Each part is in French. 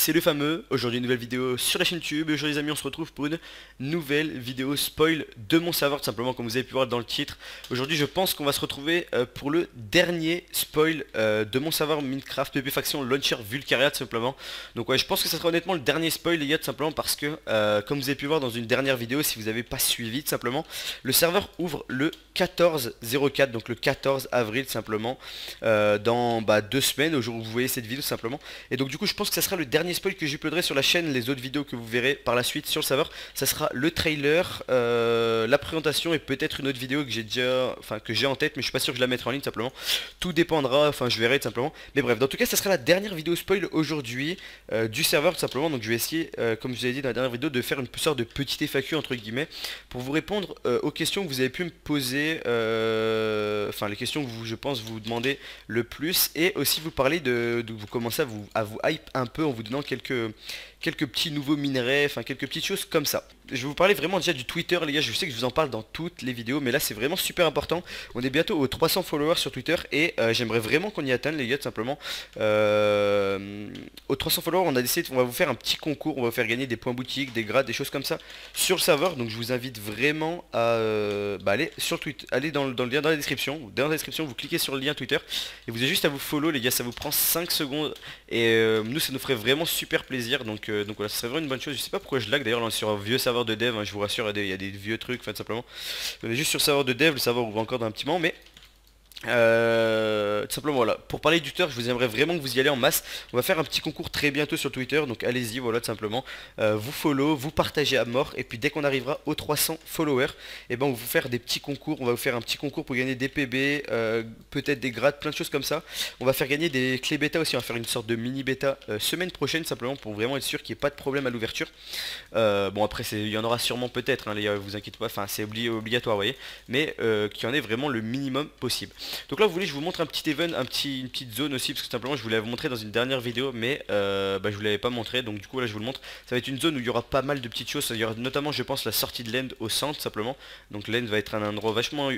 c'est le fameux. Aujourd'hui une nouvelle vidéo sur la chaîne YouTube. Et aujourd'hui les amis, on se retrouve pour une nouvelle vidéo spoil de mon serveur, tout simplement, comme vous avez pu voir dans le titre. Aujourd'hui je pense qu'on va se retrouver pour le dernier spoil de mon serveur Minecraft PP Faction Launcher Vulcaria, tout simplement. Donc ouais, je pense que ça sera honnêtement le dernier spoil, les gars, tout simplement parce que comme vous avez pu voir dans une dernière vidéo, si vous n'avez pas suivi, tout simplement, le serveur ouvre le 14/04, donc le 14 avril, tout simplement, dans 2 semaines, au jour où vous voyez cette vidéo, tout simplement. Et donc du coup je pense que ça sera le dernier spoil que j'uploaderai sur la chaîne. Les autres vidéos que vous verrez par la suite sur le serveur, ça sera le trailer, la présentation et peut-être une autre vidéo que j'ai déjà, que j'ai en tête, mais je suis pas sûr que je la mettrai en ligne, tout simplement. Tout dépendra, je verrai tout simplement. Mais bref, dans tout cas ça sera la dernière vidéo spoil aujourd'hui du serveur, tout simplement. Donc je vais essayer, comme je vous ai dit dans la dernière vidéo, de faire une sorte de petite FAQ entre guillemets pour vous répondre aux questions que vous avez pu me poser, les questions que vous, je pense, vous demandez le plus, et aussi vous parler de vous commencer à vous hype un peu en vous donnant quelques petits nouveaux minerais, quelques petites choses comme ça. Je vais vous parler vraiment déjà du Twitter, les gars. Je sais que je vous en parle dans toutes les vidéos, mais là c'est vraiment super important. On est bientôt aux 300 followers sur Twitter et j'aimerais vraiment qu'on y atteigne, les gars, tout simplement. Aux 300 followers, on va vous faire un petit concours, on va vous faire gagner des points boutiques, des grades, des choses comme ça sur le serveur. Donc je vous invite vraiment à aller sur Twitter, aller dans le lien dans la description. Dans la description, vous cliquez sur le lien Twitter et vous avez juste à vous follow, les gars. Ça vous prend 5 secondes et nous ça nous ferait vraiment super plaisir. Donc voilà, ça serait vraiment une bonne chose. Je sais pas pourquoi je lag d'ailleurs, là on est sur un vieux serveur de dev, hein, je vous rassure, il y a des vieux trucs, tout simplement. On est juste sur le serveur de dev, le serveur ouvre encore dans un petit moment, mais tout simplement voilà, pour parler du Twitter, je vous aimerais vraiment que vous y allez en masse. On va faire un petit concours très bientôt sur Twitter, donc allez-y, voilà, tout simplement. Vous follow, vous partagez à mort, et puis dès qu'on arrivera aux 300 followers, et ben on va vous faire des petits concours. On va vous faire un petit concours pour gagner des PB, peut-être des grades, plein de choses comme ça. On va faire gagner des clés bêta aussi. On va faire une sorte de mini bêta semaine prochaine, simplement pour vraiment être sûr qu'il n'y ait pas de problème à l'ouverture. Bon après il y en aura sûrement peut-être, hein, les gars, vous inquiétez pas, c'est obligatoire, vous voyez, mais qu'il y en ait vraiment le minimum possible. Donc là vous voulez, je vous montre un petit event, une petite zone aussi, parce que simplement je voulais vous montrer dans une dernière vidéo, mais je vous l'avais pas montré. Donc du coup là je vous le montre. Ça va être une zone où il y aura pas mal de petites choses. Il y aura notamment, je pense, la sortie de l'end au centre, simplement. Donc l'end va être un endroit vachement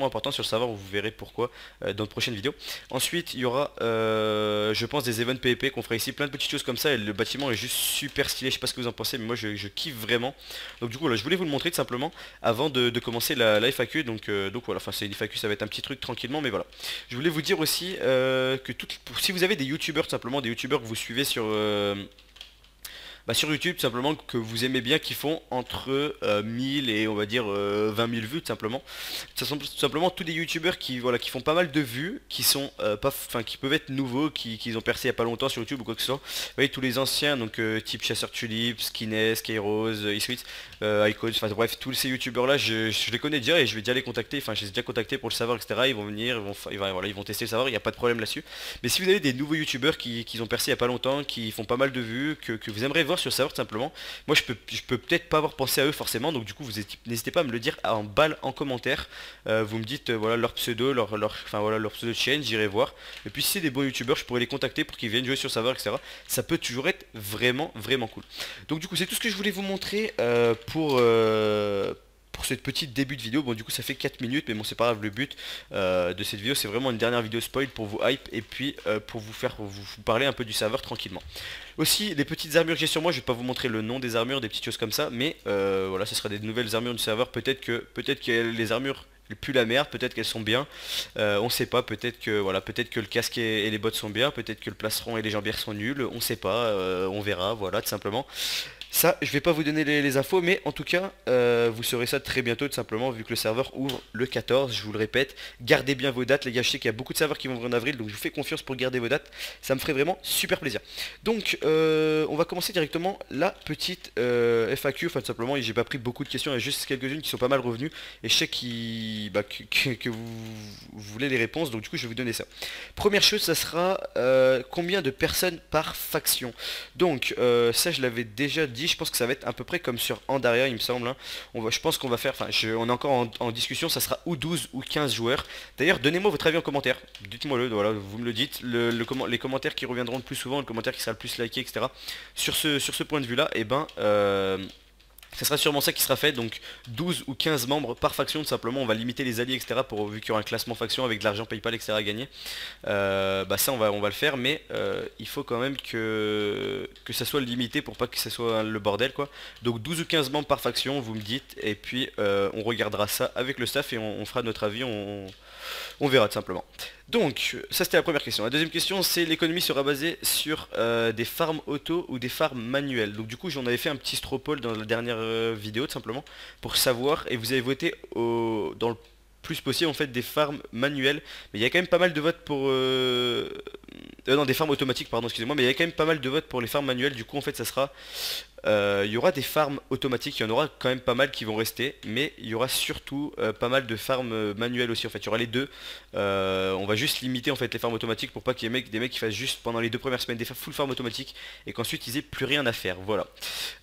important sur le serveur, vous verrez pourquoi dans de prochaines vidéos. Ensuite il y aura je pense des events PvP qu'on fera ici, plein de petites choses comme ça, et le bâtiment est juste super stylé. Je sais pas ce que vous en pensez, mais moi je kiffe vraiment. Donc du coup là je voulais vous le montrer tout simplement avant de commencer la FAQ. Donc voilà, c'est une FAQ, ça va être un petit truc tranquillement, mais voilà. Je voulais vous dire aussi que si vous avez des youtubeurs, tout simplement, des youtubeurs que vous suivez sur YouTube, tout simplement, que vous aimez bien, qui font entre 1000 et on va dire 20 000 vues, tout simplement. Ce sont tout simplement tous les youtubeurs qui font pas mal de vues, qui sont qui peuvent être nouveaux, qui ont percé il y a pas longtemps sur YouTube ou quoi que ce soit. Vous voyez, tous les anciens, donc type Chasseur Tulip, Skinnes, Kairos, Iswitz, Icons, bref, tous ces youtubeurs là, je les connais déjà et je vais déjà les contacter. Je les ai déjà contactés pour le savoir, etc. Ils vont venir, ils vont tester le savoir, il n'y a pas de problème là-dessus. Mais si vous avez des nouveaux youtubeurs qui ont percé il y a pas longtemps, qui font pas mal de vues, que vous aimeriez voir sur le serveur, tout simplement, moi je peux peut-être pas avoir pensé à eux forcément. Donc du coup vous n'hésitez pas à me le dire en balle en commentaire. Vous me dites voilà leur pseudo, leur pseudo de chaîne, j'irai voir. Et puis si c'est des bons youtubeurs, je pourrais les contacter pour qu'ils viennent jouer sur le serveur, etc. Ça peut toujours être vraiment cool. Donc du coup c'est tout ce que je voulais vous montrer pour cette petite début de vidéo. Bon du coup ça fait 4 minutes, mais bon c'est pas grave. Le but de cette vidéo, c'est vraiment une dernière vidéo spoil pour vous hype et puis pour vous parler un peu du serveur tranquillement. Aussi les petites armures que j'ai sur moi, je vais pas vous montrer le nom des armures, des petites choses comme ça, mais voilà, ce sera des nouvelles armures du serveur. Peut-être que les armures plus la merde, peut-être qu'elles sont bien, on sait pas, peut-être que le casque et les bottes sont bien, peut-être que le plastron et les jambières sont nuls, on sait pas, on verra, voilà, tout simplement. Ça, je vais pas vous donner les infos, mais en tout cas, vous saurez ça très bientôt, tout simplement, vu que le serveur ouvre le 14, je vous le répète. Gardez bien vos dates, les gars, je sais qu'il y a beaucoup de serveurs qui vont ouvrir en avril, donc je vous fais confiance pour garder vos dates, ça me ferait vraiment super plaisir. Donc, on va commencer directement la petite FAQ, tout simplement, j'ai pas pris beaucoup de questions, il y a juste quelques-unes qui sont pas mal revenues, et je sais que vous voulez les réponses, donc du coup, je vais vous donner ça. Première chose, ça sera combien de personnes par faction. Donc, ça, je l'avais déjà dit. Je pense que ça va être à peu près comme sur Andaria, il me semble, hein. Je pense qu'on va faire, on est encore en discussion, ça sera ou 12 ou 15 joueurs. D'ailleurs donnez-moi votre avis en commentaire, dites-moi le, voilà, vous me le dites, les commentaires qui reviendront le plus souvent, le commentaire qui sera le plus liké, etc. Sur ce point de vue là, et Ça sera sûrement ça qui sera fait, donc 12 ou 15 membres par faction, tout simplement on va limiter les alliés, etc. Pour, vu qu'il y aura un classement faction avec de l'argent PayPal, etc. à gagner. Bah ça on va le faire, mais il faut quand même que ça soit limité pour pas que ça soit le bordel quoi. Donc 12 ou 15 membres par faction, vous me dites, et puis on regardera ça avec le staff et on fera notre avis, on verra tout simplement. Donc, ça c'était la première question. La deuxième question, c'est l'économie sera basée sur des farms auto ou des farms manuelles. Donc du coup, j'en avais fait un petit straw poll dans la dernière vidéo tout simplement pour savoir, et vous avez voté dans le plus possible en fait des farms manuelles. Mais il y a quand même pas mal de votes pour... non, des farms automatiques, pardon, excusez-moi, mais il y a quand même pas mal de votes pour les farms manuelles. Du coup, en fait, ça sera... il y aura des farms automatiques, il y en aura quand même pas mal qui vont rester, mais il y aura surtout pas mal de farms manuelles aussi en fait, il y aura les deux. On va juste limiter en fait les farms automatiques pour pas qu'il y ait des mecs qui fassent juste pendant les 2 premières semaines des full farms automatiques et qu'ensuite ils aient plus rien à faire, voilà.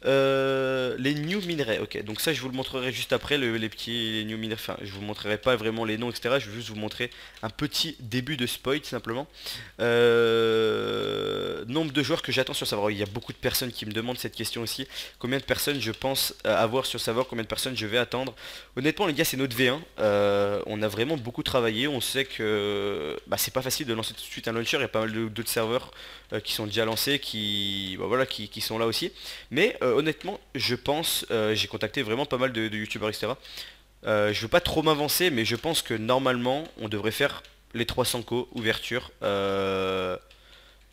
Les new minerais, ok, donc ça je vous le montrerai juste après, les petits les new minerais, enfin je vous montrerai pas vraiment les noms etc, je vais juste vous montrer un petit début de spoil tout simplement. Nombre de joueurs que j'attends sur Serveur, il y a beaucoup de personnes qui me demandent cette question aussi. Combien de personnes je pense avoir sur Serveur, combien de personnes je vais attendre. Honnêtement les gars c'est notre V1, on a vraiment beaucoup travaillé, on sait que bah, c'est pas facile de lancer tout de suite un launcher, il y a pas mal d'autres serveurs qui sont déjà lancés, bah, voilà, qui sont là aussi. Mais honnêtement je pense, j'ai contacté vraiment pas mal de youtubeurs etc. Je veux pas trop m'avancer mais je pense que normalement on devrait faire les 300 co ouverture.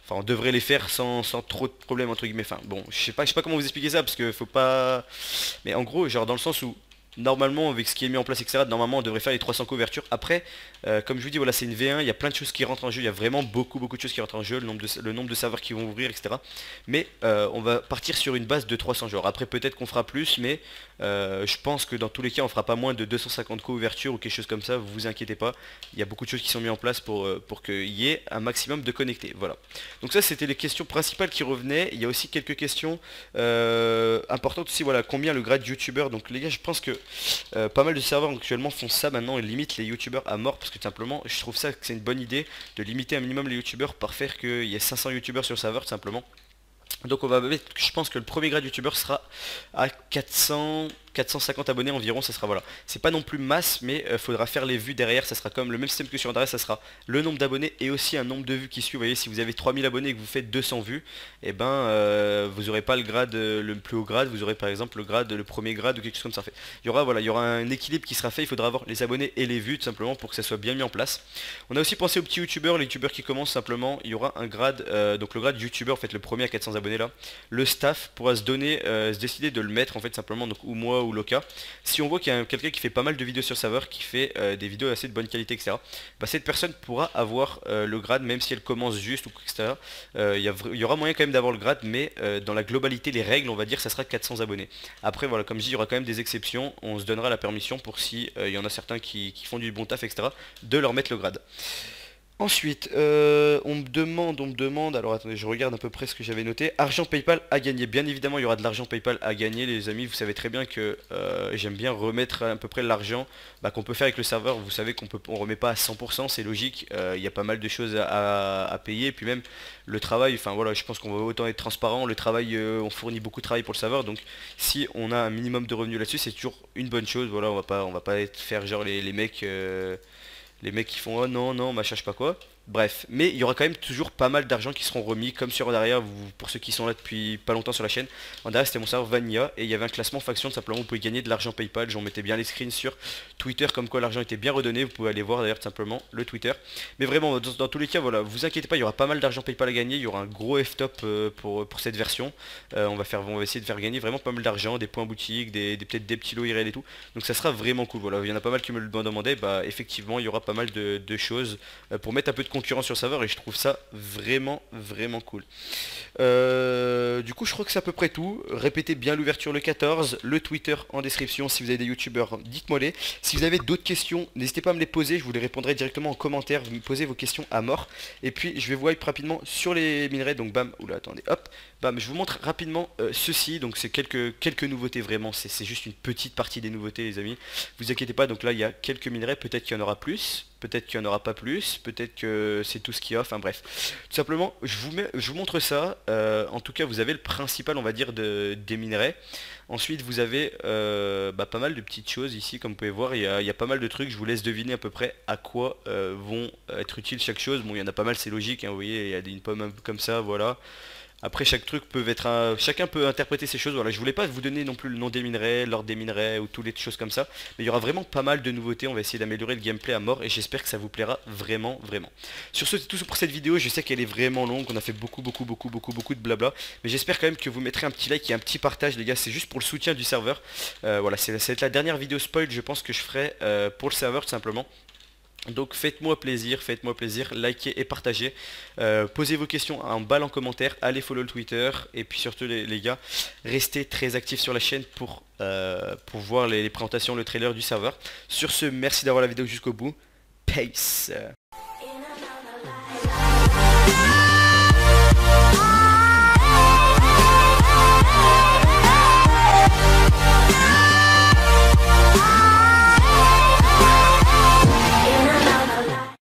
Enfin, on devrait les faire sans trop de problèmes entre guillemets. Enfin, bon, je sais pas comment vous expliquer ça parce que faut pas. Mais en gros, genre dans le sens où normalement avec ce qui est mis en place etc. Normalement on devrait faire les 300 couvertures. Après, comme je vous dis, voilà, c'est une V1, il y a plein de choses qui rentrent en jeu. Il y a vraiment beaucoup de choses qui rentrent en jeu, le nombre de serveurs qui vont ouvrir etc. Mais on va partir sur une base de 300 joueurs. Après peut-être qu'on fera plus, mais je pense que dans tous les cas on fera pas moins de 250 co-ouvertures ou quelque chose comme ça, vous inquiétez pas. Il y a beaucoup de choses qui sont mises en place pour qu'il y ait un maximum de connectés. Voilà. Donc ça c'était les questions principales qui revenaient. Il y a aussi quelques questions importantes aussi. Voilà, combien le grade youtubeur. Donc les gars, je pense que pas mal de serveurs actuellement font ça maintenant. Ils limitent les youtubeurs à mort parce que tout simplement je trouve ça que c'est une bonne idée de limiter un minimum les youtubeurs par faire qu'il y ait 500 youtubeurs sur le serveur tout simplement. Donc on va mettre, je pense que le premier grade youtubeur sera à 450 abonnés environ, ça sera voilà. C'est pas non plus masse, mais faudra faire les vues derrière, ça sera comme le même système que sur Andreas, ça sera le nombre d'abonnés et aussi un nombre de vues qui suit. Vous voyez, si vous avez 3000 abonnés et que vous faites 200 vues, et ben vous aurez pas le grade le plus haut grade, vous aurez par exemple le premier grade ou quelque chose comme ça. Fait. Voilà, il y aura un équilibre qui sera fait, il faudra avoir les abonnés et les vues tout simplement pour que ça soit bien mis en place. On a aussi pensé aux petits youtubeurs, les youtubeurs qui commencent simplement, il y aura un grade, donc le grade youtubeur en fait le premier à 400 abonnés là. Le staff pourra se décider de le mettre en fait simplement, donc ou moi ou Loka. Si on voit qu'il y a quelqu'un qui fait pas mal de vidéos sur serveur, qui fait des vidéos assez de bonne qualité etc. Bah, cette personne pourra avoir le grade même si elle commence juste ou etc. Il y aura moyen quand même d'avoir le grade, mais dans la globalité les règles on va dire ça sera 400 abonnés. Après voilà, comme je dis, il y aura quand même des exceptions, on se donnera la permission pour si il y en a certains qui font du bon taf etc. de leur mettre le grade. Ensuite, on me demande, alors attendez, je regarde à peu près ce que j'avais noté. Argent PayPal à gagner, bien évidemment il y aura de l'argent PayPal à gagner les amis, vous savez très bien que j'aime bien remettre à peu près l'argent qu'on peut faire avec le serveur. Vous savez on remet pas à 100%, c'est logique, il y a pas mal de choses à payer, et puis même le travail, enfin voilà, je pense qu'on va autant être transparent, le travail, on fournit beaucoup de travail pour le serveur, donc si on a un minimum de revenus là-dessus, c'est toujours une bonne chose, voilà, on va pas faire genre les mecs... les mecs qui font oh non machin je sais pas quoi. Bref, mais il y aura quand même toujours pas mal d'argent qui seront remis, comme sur derrière, pour ceux qui sont là depuis pas longtemps sur la chaîne. En derrière c'était mon serveur Vanilla et il y avait un classement faction, tout simplement vous pouvez gagner de l'argent PayPal, j'en mettais bien les screens sur Twitter comme quoi l'argent était bien redonné, vous pouvez aller voir d'ailleurs tout simplement le Twitter. Mais vraiment dans tous les cas voilà, vous inquiétez pas, il y aura pas mal d'argent PayPal à gagner, il y aura un gros F-top pour cette version. On va essayer de faire gagner vraiment pas mal d'argent, des points boutiques, peut-être des petits lots IRL et tout. Donc ça sera vraiment cool, voilà, il y en a pas mal qui me le demandaient, bah effectivement il y aura pas mal de choses pour mettre un peu de concurrence sur le serveur et je trouve ça vraiment cool. Du coup je crois que c'est à peu près tout. Répétez bien l'ouverture le 14, le Twitter en description. Si vous avez des youtubeurs, dites-moi les. Si vous avez d'autres questions, n'hésitez pas à me les poser, je vous les répondrai directement en commentaire. Vous me posez vos questions à mort. Et puis je vais vous wipe rapidement sur les minerais. Donc bam, oula attendez, hop, bam, je vous montre rapidement ceci. Donc c'est quelques nouveautés vraiment, c'est juste une petite partie des nouveautés les amis. Vous inquiétez pas, donc là il y a quelques minerais, peut-être qu'il y en aura plus. peut-être qu'il n'y en aura pas plus, peut-être que c'est tout ce qu'il y a, enfin bref. Tout simplement, je vous montre ça. En tout cas, vous avez le principal, on va dire, des minerais. Ensuite, vous avez pas mal de petites choses ici, comme vous pouvez voir. Il y a pas mal de trucs. Je vous laisse deviner à peu près à quoi vont être utiles chaque chose. Bon, il y en a pas mal, c'est logique, hein, vous voyez, il y a une pomme un peu comme ça, voilà. Après, chaque truc peut être chacun peut interpréter ces choses. Voilà, je voulais pas vous donner non plus le nom des minerais, l'ordre des minerais ou toutes les choses comme ça. Mais il y aura vraiment pas mal de nouveautés. On va essayer d'améliorer le gameplay à mort et j'espère que ça vous plaira vraiment, vraiment. Sur ce, c'est tout pour cette vidéo. Je sais qu'elle est vraiment longue. On a fait beaucoup de blabla. Mais j'espère quand même que vous mettrez un petit like et un petit partage, les gars. C'est juste pour le soutien du serveur. Voilà, ça va être la dernière vidéo spoil, je pense, que je ferai pour le serveur tout simplement. Donc faites-moi plaisir, likez et partagez. Posez vos questions en balle en commentaire, allez follow le Twitter. Et puis surtout les gars, restez très actifs sur la chaîne pour voir les présentations, le trailer du serveur. Sur ce, merci d'avoir la vidéo jusqu'au bout. Peace.